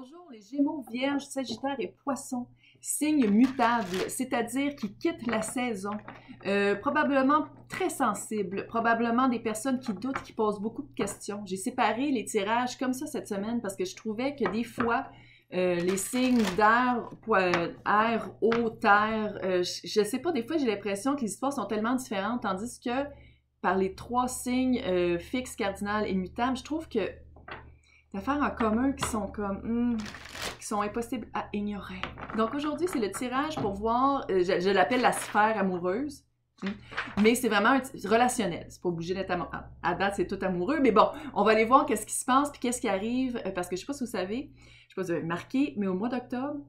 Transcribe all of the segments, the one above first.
Bonjour les Gémeaux, Vierge, Sagittaire et Poisson, signes mutables, c'est-à-dire qui quittent la saison, probablement très sensibles, probablement des personnes qui doutent, qui posent beaucoup de questions. J'ai séparé les tirages comme ça cette semaine parce que je trouvais que des fois, les signes d'air, air, eau, terre, je sais pas, des fois j'ai l'impression que les histoires sont tellement différentes, tandis que par les trois signes fixes, cardinal et mutables, je trouve que d'affaires en commun qui sont comme qui sont impossibles à ignorer. Donc aujourd'hui, c'est le tirage pour voir, je l'appelle la sphère amoureuse, mais c'est vraiment relationnel. C'est pas obligé d'être amoureux. À date, c'est tout amoureux, mais bon, on va aller voir qu'est-ce qui se passe puis qu'est-ce qui arrive, parce que je sais pas si vous savez, je sais pas si vous avez remarqué, mais au mois d'octobre,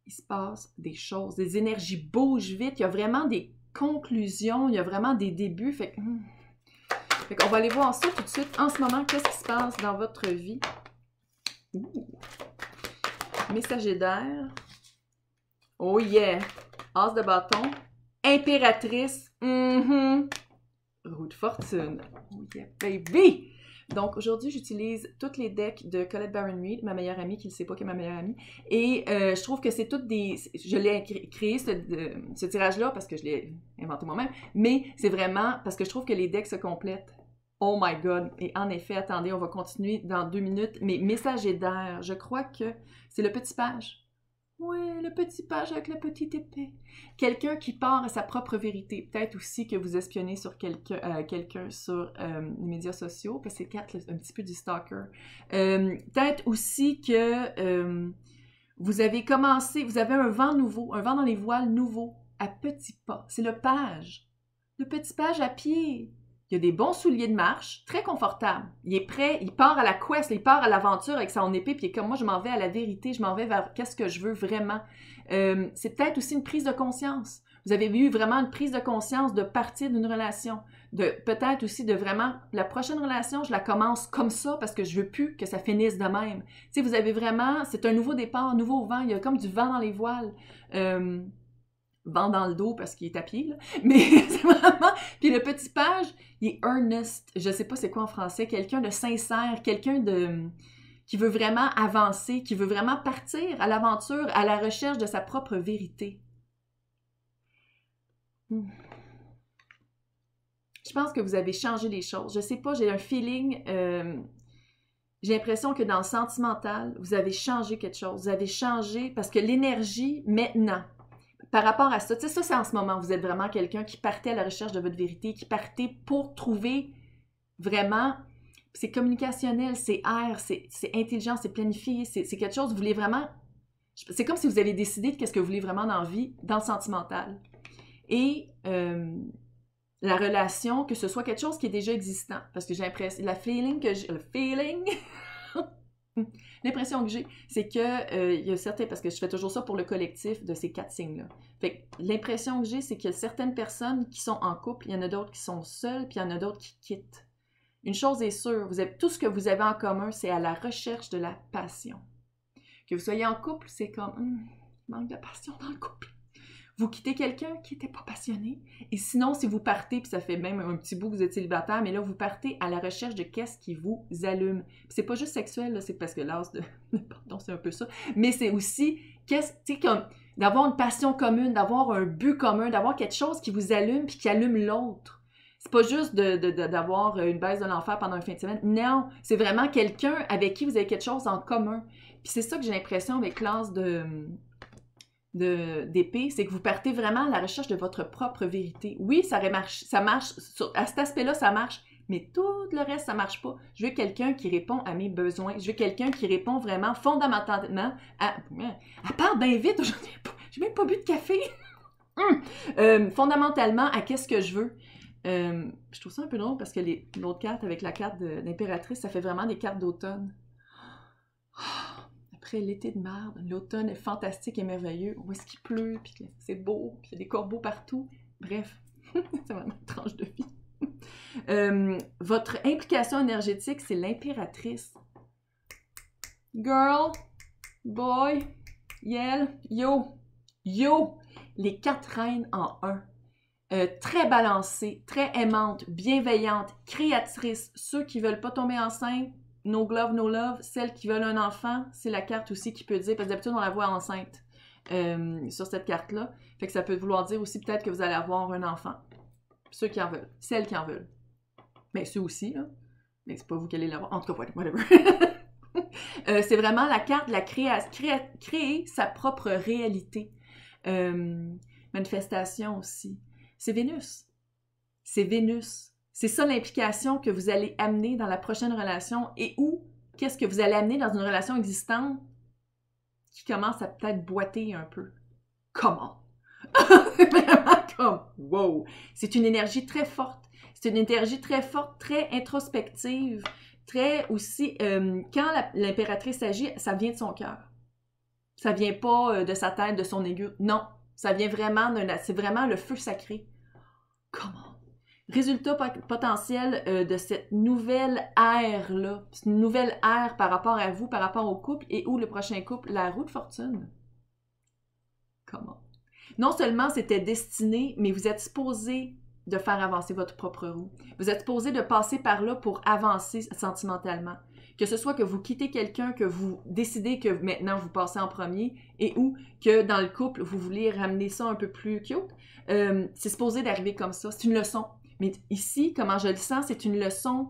il se passe des choses, des énergies bougent vite, il y a vraiment des conclusions, il y a vraiment des débuts, fait qu'on va aller voir ça tout de suite. En ce moment, qu'est-ce qui se passe dans votre vie? Messager d'air. Oh yeah! As de bâton. Impératrice. Roue de fortune. Oh yeah, baby! Donc aujourd'hui, j'utilise toutes les decks de Colette Baron-Reid, ma meilleure amie, qui ne sait pas qu'elle est ma meilleure amie. Et je trouve que c'est toutes des... Je l'ai créé ce tirage-là parce que je l'ai inventé moi-même, mais c'est vraiment parce que je trouve que les decks se complètent. Oh my God! Et en effet, attendez, on va continuer dans 2 minutes. Mais messager d'air, je crois que c'est le petit page. Oui, le petit page avec la petite épée. Quelqu'un qui part à sa propre vérité. Peut-être aussi que vous espionnez sur quelqu'un sur les médias sociaux, parce que c'est un petit peu du stalker. Peut-être aussi que vous avez commencé, vous avez un vent nouveau, un vent dans les voiles nouveau, à petits pas. C'est le page. Le petit page à pied. Il a des bons souliers de marche, très confortable. Il est prêt, il part à la quest, il part à l'aventure avec son épée, puis il est comme moi, je m'en vais à la vérité, je m'en vais vers qu'est-ce que je veux vraiment. C'est peut-être aussi une prise de conscience. Vous avez eu vraiment une prise de conscience de partir d'une relation, de peut-être aussi de vraiment, la prochaine relation, je la commence comme ça parce que je veux plus que ça finisse de même. Tu sais, vous avez vraiment, c'est un nouveau départ, un nouveau vent, il y a comme du vent dans les voiles. Vent dans le dos parce qu'il est à pied, là. Mais c'est vraiment... Puis le petit page, il est earnest. Je sais pas c'est quoi en français. Quelqu'un de sincère, quelqu'un de... qui veut vraiment avancer, qui veut vraiment partir à l'aventure, à la recherche de sa propre vérité. Je pense que vous avez changé les choses. Je sais pas, j'ai un feeling... j'ai l'impression que dans le sentimental, vous avez changé quelque chose. Vous avez changé parce que l'énergie, maintenant... Par rapport à ça, tu sais, ça c'est en ce moment, vous êtes vraiment quelqu'un qui partait à la recherche de votre vérité, qui partait pour trouver vraiment, c'est communicationnel, c'est air, c'est intelligent, c'est planifié, c'est quelque chose, vous voulez vraiment, c'est comme si vous avez décidé de qu'est-ce que vous voulez vraiment dans la vie, dans le sentimental. Et la relation, que ce soit quelque chose qui est déjà existant, parce que j'ai l'impression, l'impression que j'ai, c'est que il y a certains, parce que je fais toujours ça pour le collectif de ces 4 signes-là. Fait que l'impression que j'ai, c'est qu'il y a certaines personnes qui sont en couple, il y en a d'autres qui sont seules, puis il y en a d'autres qui quittent. Une chose est sûre, tout ce que vous avez en commun, c'est à la recherche de la passion. Que vous soyez en couple, c'est comme, il manque de passion dans le couple. Vous quittez quelqu'un qui n'était pas passionné. Et sinon, si vous partez, puis ça fait même un petit bout que vous êtes célibataire, mais là, vous partez à la recherche de qu'est-ce qui vous allume. Puis c'est pas juste sexuel, là, c'est parce que l'as de... Pardon, c'est un peu ça. Mais c'est aussi, tu sais, comme d'avoir une passion commune, d'avoir un but commun, d'avoir quelque chose qui vous allume puis qui allume l'autre. C'est pas juste d'avoir une baisse de l'enfer pendant une fin de semaine. Non, c'est vraiment quelqu'un avec qui vous avez quelque chose en commun. Puis c'est ça que j'ai l'impression avec l'as d'épée, c'est que vous partez vraiment à la recherche de votre propre vérité. Oui, ça marche, à cet aspect-là, ça marche, mais tout le reste, ça marche pas. Je veux quelqu'un qui répond à mes besoins. Je veux quelqu'un qui répond vraiment fondamentalement à... Elle parle bien vite aujourd'hui, j'ai même pas bu de café. Fondamentalement, à qu'est-ce que je veux. Je trouve ça un peu drôle parce que l'autre carte, avec la carte d'impératrice, ça fait vraiment des cartes d'automne. Après l'été de merde, l'automne est fantastique et merveilleux. Où est-ce qu'il pleut, puis c'est beau, puis il y a des corbeaux partout. Bref, c'est vraiment une tranche de vie. Votre implication énergétique, c'est l'impératrice. Girl, boy, yell, yo, les 4 reines en un. Très balancée, très aimante, bienveillante, créatrice. Ceux qui veulent pas tomber enceinte, No glove, no love, celles qui veulent un enfant, c'est la carte aussi qui peut dire, parce que d'habitude on la voit enceinte sur cette carte-là. Fait que ça peut vouloir dire aussi peut-être que vous allez avoir un enfant. Ceux qui en veulent, celles qui en veulent. Mais ceux aussi, là. Mais c'est pas vous qui allez l'avoir. En tout cas, whatever. C'est vraiment la carte de la créer sa propre réalité. Manifestation aussi. C'est Vénus. C'est Vénus. C'est ça l'implication que vous allez amener dans la prochaine relation et où, qu'est-ce que vous allez amener dans une relation existante qui commence à peut-être boiter un peu. Comment? C'est vraiment comme, wow! C'est une énergie très forte. C'est une énergie très forte, très introspective, très aussi, quand l'impératrice agit, ça vient de son cœur. Ça vient pas de sa tête, de son aigu. Non, ça vient vraiment c'est vraiment le feu sacré. Comment? Résultat potentiel de cette nouvelle ère-là. C'est une nouvelle ère par rapport à vous, par rapport au couple, et où le prochain couple? La roue de fortune. Comment? Non seulement c'était destiné, mais vous êtes supposé de faire avancer votre propre roue. Vous êtes supposé de passer par là pour avancer sentimentalement. Que ce soit que vous quittez quelqu'un, que vous décidez que maintenant vous passez en premier, et ou que dans le couple, vous voulez ramener ça un peu plus cute, c'est supposé d'arriver comme ça. C'est une leçon. Mais ici, comment je le sens, c'est une leçon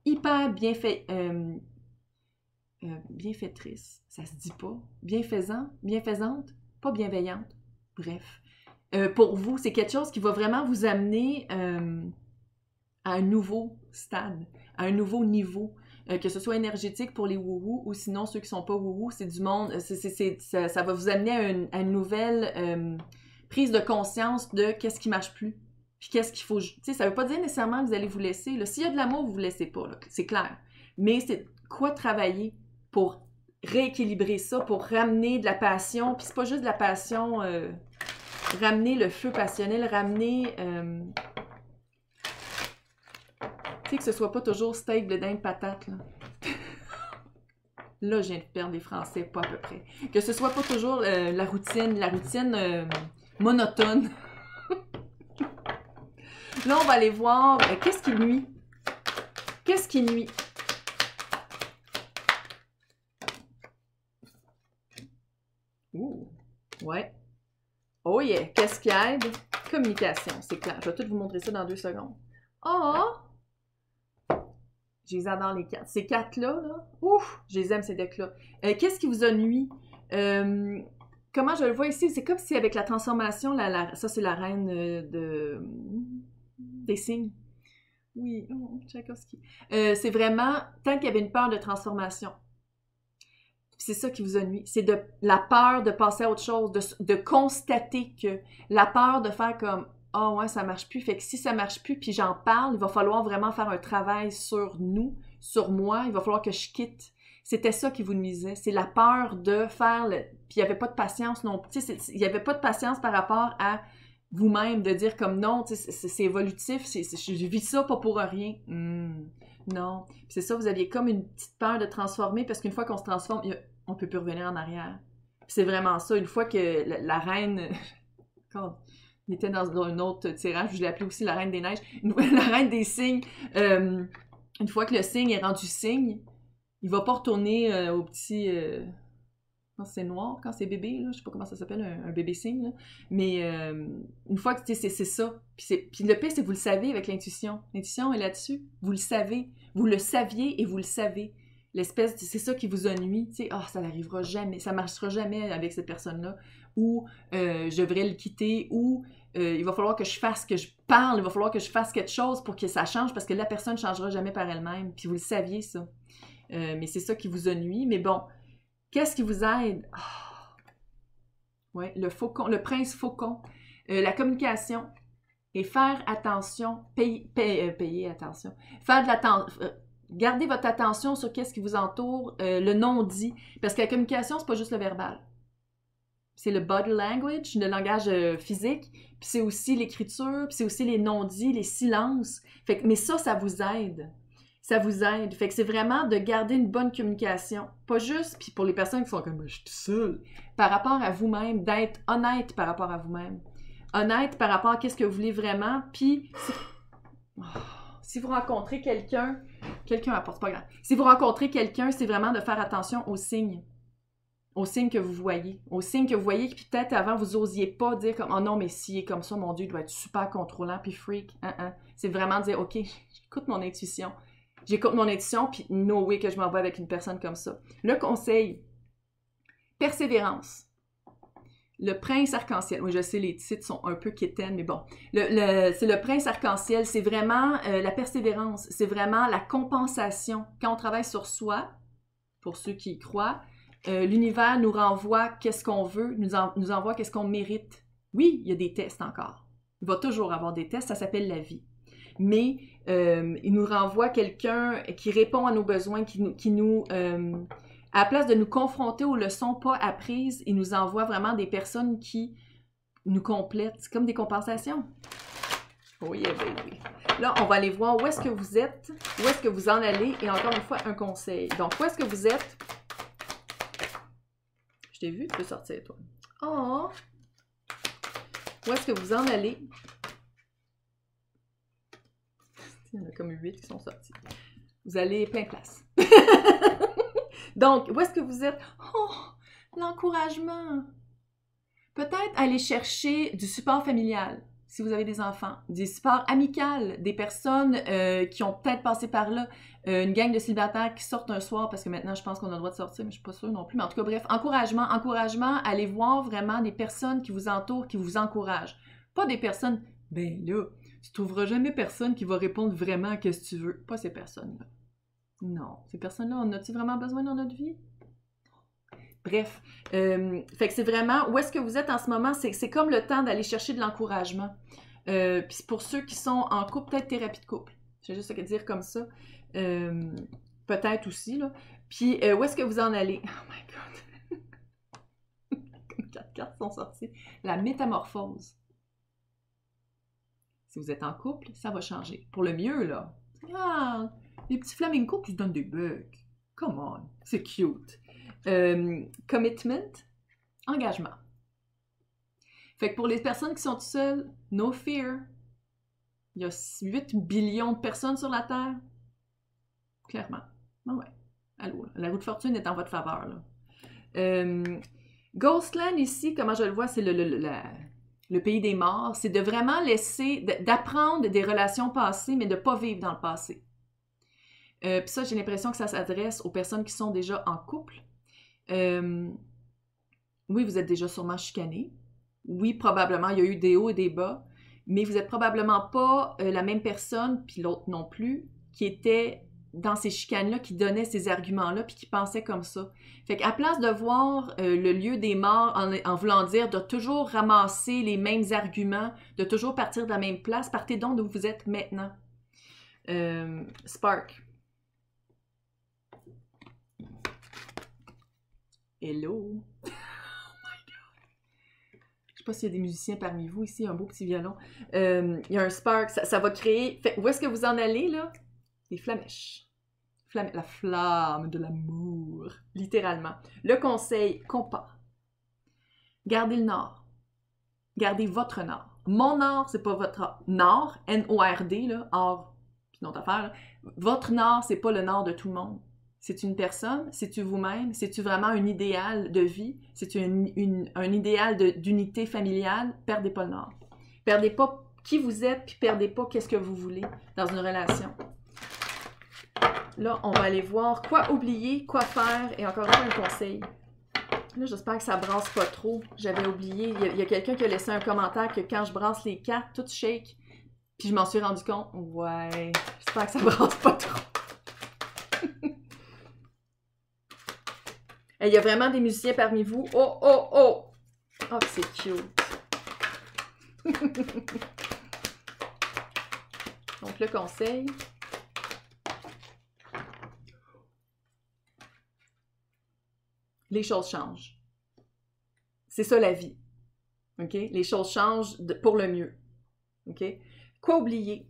hyper bienfaitrice. Ça se dit pas. Bienfaisante, pas bienveillante. Bref. Pour vous, c'est quelque chose qui va vraiment vous amener à un nouveau stade, à un nouveau niveau, que ce soit énergétique pour les wouhou ou sinon ceux qui sont pas wouhou, c'est du monde, ça va vous amener à une nouvelle prise de conscience de qu'est-ce qui marche plus, puis qu'est-ce qu'il faut, tu sais, ça veut pas dire nécessairement que vous allez vous laisser, là. S'il y a de l'amour, vous vous laissez pas, là, c'est clair, mais c'est quoi travailler pour rééquilibrer ça, pour ramener de la passion, puis c'est pas juste de la passion... ramener le feu passionnel, ramener... tu sais, que ce soit pas toujours steak, blé d'Inde, patate, là. Là, je viens de perdre les Français, pas à peu près. Que ce soit pas toujours la routine monotone. Là, on va aller voir qu'est-ce qui nuit. Qu'est-ce qui nuit? Ouh, ouais. Oh yeah! Qu'est-ce qui aide? Communication, c'est clair. Je vais tout vous montrer ça dans 2 secondes. Oh! Je les adore, les cartes. Ces cartes-là, là, ouf! Je les aime, ces decks-là. Qu'est-ce qui vous a nuit? Comment je le vois ici? C'est comme si avec la transformation, ça c'est la reine des signes. Oui, oh, Tchaikovsky. C'est vraiment, tant qu'il y avait une peur de transformation. C'est ça qui vous a nuit. C'est la peur de passer à autre chose, de constater que la peur de faire comme « Ah ouais, ça marche plus. » Fait que si ça marche plus, puis j'en parle, il va falloir vraiment faire un travail sur nous, sur moi. Il va falloir que je quitte. C'était ça qui vous nuisait. C'est la peur de faire le... Puis il n'y avait pas de patience non plus. Il n'y avait pas de patience par rapport à vous-même, de dire comme non, c'est évolutif, je vis ça pas pour rien. Non. C'est ça, vous aviez comme une petite peur de transformer, parce qu'une fois qu'on se transforme, on peut plus revenir en arrière. C'est vraiment ça. Une fois que la reine... Quand il était dans un autre tirage, je l'ai appelé aussi la reine des neiges, la reine des signes. Une fois que le signe est rendu signe, il va pas retourner au petit... quand c'est noir, quand c'est bébé, là, je sais pas comment ça s'appelle, un bébé signe, là. Mais une fois que c'est ça, puis le pire, c'est que vous le savez avec l'intuition. L'intuition est là-dessus. Vous le savez. Vous le saviez et vous le savez. L'espèce, c'est ça qui vous ennuie, tu sais, oh, ça n'arrivera jamais, ça marchera jamais avec cette personne-là, ou je devrais le quitter, ou il va falloir que je fasse, que je parle, il va falloir que je fasse quelque chose pour que ça change, parce que la personne ne changera jamais par elle-même, puis vous le saviez, ça. Mais c'est ça qui vous ennuie, mais bon, qu'est-ce qui vous aide? Oh. Ouais, le faucon, le prince faucon, la communication, et faire attention, payer attention, faire de l'attention, gardez votre attention sur qu'est-ce qui vous entoure, le non-dit, parce que la communication, c'est pas juste le verbal. C'est le body language, le langage physique, puis c'est aussi l'écriture, puis c'est aussi les non-dits, les silences. Fait que, mais ça vous aide. Ça vous aide. Fait que c'est vraiment de garder une bonne communication. Pas juste, puis pour les personnes qui sont comme « je suis tout seul », par rapport à vous-même, d'être honnête par rapport à vous-même. Honnête par rapport à qu'est-ce que vous voulez vraiment, puis si vous rencontrez quelqu'un quelqu'un apporte, pas grave. Si vous rencontrez quelqu'un, c'est vraiment de faire attention aux signes que vous voyez, aux signes que vous voyez, puis peut-être avant, vous n'osiez pas dire comme « Oh non, mais s'il est comme ça, mon Dieu, il doit être super contrôlant, puis freak. » C'est vraiment dire « Ok, j'écoute mon intuition. J'écoute mon intuition, puis no way que je m'en vais avec une personne comme ça. » Le conseil, persévérance. Le prince arc-en-ciel. Oui, je sais, les titres sont un peu quétaines, mais bon. C'est le prince arc-en-ciel, c'est vraiment la persévérance, c'est vraiment la compensation. Quand on travaille sur soi, pour ceux qui y croient, l'univers nous renvoie qu'est-ce qu'on veut, nous envoie qu'est-ce qu'on mérite. Oui, il y a des tests encore. Il va toujours avoir des tests, ça s'appelle la vie. Mais il nous renvoie quelqu'un qui répond à nos besoins, à la place de nous confronter aux leçons pas apprises, il nous envoie vraiment des personnes qui nous complètent. C'est comme des compensations. Oh yeah, baby. Là, on va aller voir où est-ce que vous êtes, où est-ce que vous en allez, et encore une fois, un conseil. Donc, où est-ce que vous êtes? Je t'ai vu, tu peux sortir, toi. Oh! Où est-ce que vous en allez? Il y en a comme 8 qui sont sortis. Vous allez plein de place. Donc, où est-ce que vous êtes? Oh, l'encouragement. Peut-être aller chercher du support familial, si vous avez des enfants, du support amical, des personnes qui ont peut-être passé par là, une gang de célibataires qui sortent un soir, parce que maintenant, je pense qu'on a le droit de sortir, mais je ne suis pas sûre non plus. Mais en tout cas, bref, encouragement, allez voir vraiment des personnes qui vous entourent, qui vous encouragent. Pas des personnes, ben là, tu ne trouveras jamais personne qui va répondre vraiment à ce que tu veux. Pas ces personnes-là. Non, ces personnes-là, en a-t-il vraiment besoin dans notre vie? Bref, fait que c'est vraiment, où est-ce que vous êtes en ce moment, c'est comme le temps d'aller chercher de l'encouragement. Puis pour ceux qui sont en couple, peut-être thérapie de couple. J'ai juste à dire comme ça. Peut-être aussi, là. Puis où est-ce que vous en allez? Oh my God! Comme 4 cartes sont sorties. La métamorphose. Si vous êtes en couple, ça va changer. Pour le mieux, là. Ah! Les petits flamingos qui se donnent des becs. Come on, c'est cute. Commitment, engagement. Fait que pour les personnes qui sont toutes seules, no fear. Il y a 8 billions de personnes sur la Terre. Clairement. Ah ouais. Allô, la roue de fortune est en votre faveur, là. Ghostland, ici, comment je le vois, c'est le pays des morts. C'est de vraiment laisser, d'apprendre des relations passées, mais de ne pas vivre dans le passé. Puis ça, j'ai l'impression que ça s'adresse aux personnes qui sont déjà en couple. Oui, vous êtes déjà sûrement chicanés. Oui, probablement, il y a eu des hauts et des bas. Mais vous n'êtes probablement pas la même personne, puis l'autre non plus, qui était dans ces chicanes-là, qui donnait ces arguments-là, puis qui pensait comme ça. Fait qu'à place de voir le lieu des morts en voulant dire de toujours ramasser les mêmes arguments, de toujours partir de la même place, partez donc d'où vous êtes maintenant. Spark. Hello! Oh my God! Je sais pas s'il y a des musiciens parmi vous ici, un beau petit violon. Il y a un spark, ça va créer... Fait, où est-ce que vous en allez, là? Les flamèches. La flamme de l'amour, littéralement. Le conseil, compas. Gardez le nord. Gardez votre nord. Mon nord, c'est pas votre nord, N-O-R-D, là, or, puis une autre affaire, là. Votre nord, c'est pas le nord de tout le monde. C'est une personne? C'est-tu vous-même? C'est-tu vraiment un idéal de vie? C'est-tu un idéal d'unité familiale? Perdez pas le nord. Perdez pas qui vous êtes, puis perdez pas qu'est-ce que vous voulez dans une relation. Là, on va aller voir quoi oublier, quoi faire, et encore une fois, un conseil. Là, j'espère que ça brasse pas trop. J'avais oublié, il y a quelqu'un qui a laissé un commentaire que quand je brasse les cartes, tout shake, puis je m'en suis rendu compte. Ouais, j'espère que ça brasse pas trop. Il y a vraiment des musiciens parmi vous. Oh, oh, oh! Oh, c'est cute! Donc, le conseil. Les choses changent. C'est ça la vie. OK? Les choses changent pour le mieux. OK? Quoi oublier?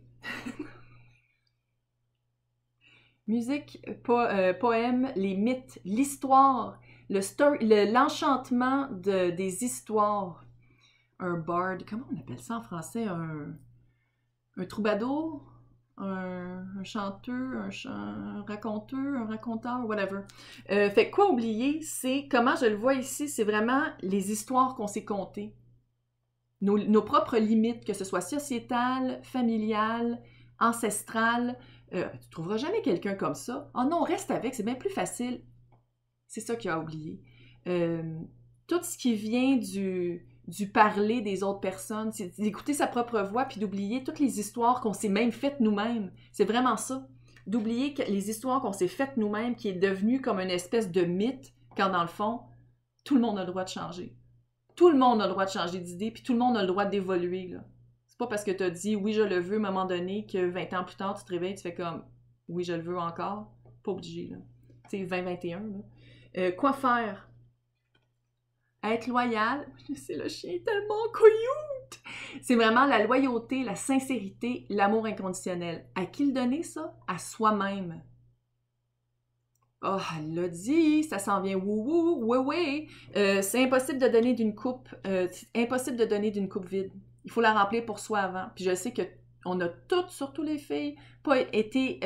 Musique, poème, les mythes, l'histoire, l'enchantement des histoires. Un bard, comment on appelle ça en français? Un troubadour? un chanteur, un raconteur, un raconteur, whatever. Fait que quoi oublier, c'est, comment je le vois ici, c'est vraiment les histoires qu'on s'est contées. Nos propres limites, que ce soit sociétales, familiales, ancestrales. Tu trouveras jamais quelqu'un comme ça. Oh non, reste avec, c'est bien plus facile. C'est ça qu'il y a à oublier. Tout ce qui vient du parler des autres personnes, c'est d'écouter sa propre voix puis d'oublier toutes les histoires qu'on s'est même faites nous-mêmes. C'est vraiment ça. D'oublier que les histoires qu'on s'est faites nous-mêmes, qui est devenue comme une espèce de mythe, quand dans le fond, tout le monde a le droit de changer. Tout le monde a le droit de changer d'idée, puis tout le monde a le droit d'évoluer, là. C'est pas parce que tu as dit « oui, je le veux » à un moment donné que 20 ans plus tard, tu te réveilles, tu fais comme « oui, je le veux encore ». Pas obligé, là. Tu sais, 2021, là. Quoi faire? Être loyal. C'est le chien tellement cute! C'est vraiment la loyauté, la sincérité, l'amour inconditionnel. À qui le donner, ça? À soi-même. Oh, elle l'a dit, ça s'en vient wouhou, oui. C'est impossible de donner d'une coupe, c'est impossible de donner d'une coupe vide. Il faut la remplir pour soi avant. Puis je sais que on a toutes, surtout les filles, pas été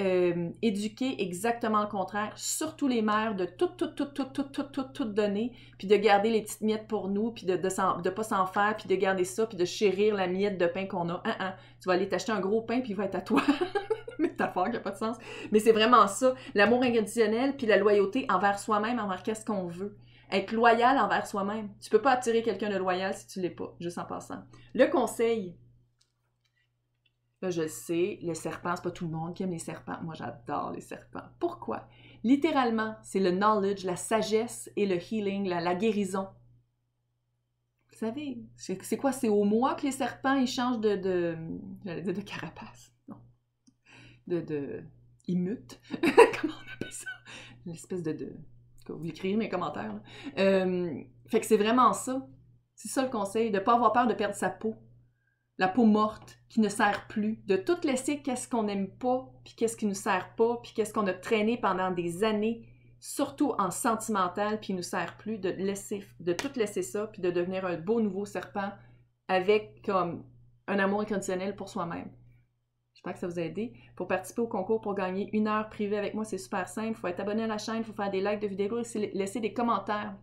éduquées exactement le contraire, surtout les mères, de tout donner, puis de garder les petites miettes pour nous, puis de pas s'en faire, puis de garder ça, puis de chérir la miette de pain qu'on a. Tu vas aller t'acheter un gros pain, puis il va être à toi. Métaphore qui n'a pas de sens. Mais c'est vraiment ça, l'amour inconditionnel, puis la loyauté envers soi-même, envers qu'est-ce qu'on veut. Être loyal envers soi-même. Tu peux pas attirer quelqu'un de loyal si tu l'es pas, juste en passant. Le conseil... Là, je sais, les serpents, c'est pas tout le monde qui aime les serpents. Moi, j'adore les serpents. Pourquoi? Littéralement, c'est le knowledge, la sagesse et le healing, la guérison. Vous savez, c'est quoi? C'est au mois que les serpents, ils changent j'allais dire de carapace. Non. Ils mutent. Comment on appelle ça? L'espèce vous l'écrivez dans les commentaires. Fait que c'est vraiment ça. C'est ça le conseil, de ne pas avoir peur de perdre sa peau. La peau morte, qui ne sert plus, de tout laisser qu'est-ce qu'on n'aime pas, puis qu'est-ce qui nous sert pas, puis qu'est-ce qu'on a traîné pendant des années, surtout en sentimental, puis il nous sert plus, de tout laisser ça, puis de devenir un beau nouveau serpent avec comme un amour inconditionnel pour soi-même. J'espère que ça vous a aidé. Pour participer au concours, pour gagner 1 heure privée avec moi, c'est super simple. Il faut être abonné à la chaîne, il faut faire des likes de vidéos, laisser des commentaires.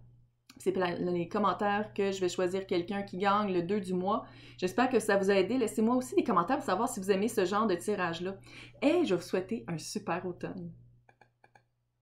C'est dans les commentaires que je vais choisir quelqu'un qui gagne le 2 du mois. J'espère que ça vous a aidé. Laissez-moi aussi des commentaires pour savoir si vous aimez ce genre de tirage-là. Et je vais vous souhaiter un super automne.